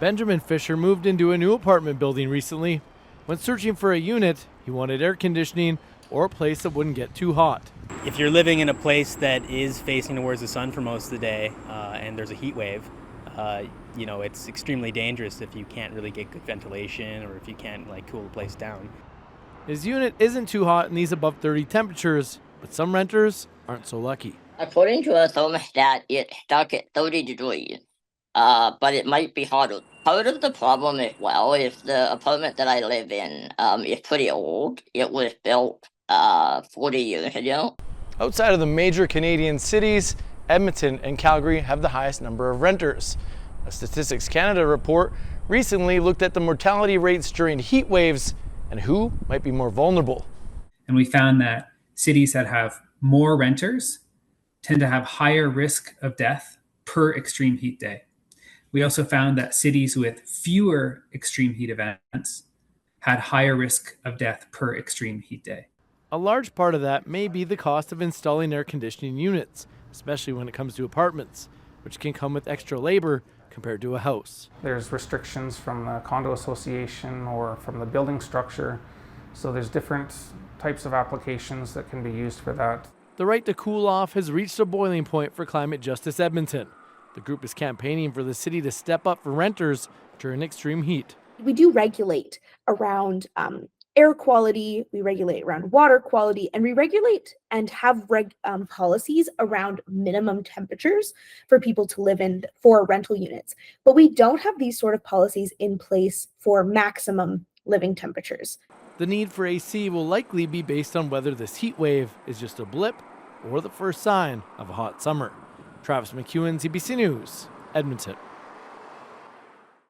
Benjamin Fisher moved into a new apartment building recently. When searching for a unit, he wanted air conditioning or a place that wouldn't get too hot. If you're living in a place that is facing towards the sun for most of the day and there's a heat wave, it's extremely dangerous if you can't really get good ventilation or if you can't cool the place down. His unit isn't too hot in these above 30 temperatures, but some renters aren't so lucky. According to a thermostat, it's stuck at 30 degrees, but it might be hotter. Part of the problem as well is the apartment that I live in is pretty old. It was built 40 years ago. Outside of the major Canadian cities, Edmonton and Calgary have the highest number of renters. A Statistics Canada report recently looked at the mortality rates during heat waves and who might be more vulnerable. And we found that cities that have more renters tend to have higher risk of death per extreme heat day. We also found that cities with fewer extreme heat events had higher risk of death per extreme heat day. A large part of that may be the cost of installing air conditioning units, especially when it comes to apartments, which can come with extra labor compared to a house. There's restrictions from the condo association or from the building structure, so there's different types of applications that can be used for that. The right to cool off has reached a boiling point for Climate Justice Edmonton. The group is campaigning for the city to step up for renters during extreme heat. We do regulate around air quality, we regulate around water quality, and we regulate and have policies around minimum temperatures for people to live in for rental units. But we don't have these sort of policies in place for maximum living temperatures. The need for AC will likely be based on whether this heat wave is just a blip or the first sign of a hot summer. Travis McEwan, CBC News, Edmonton.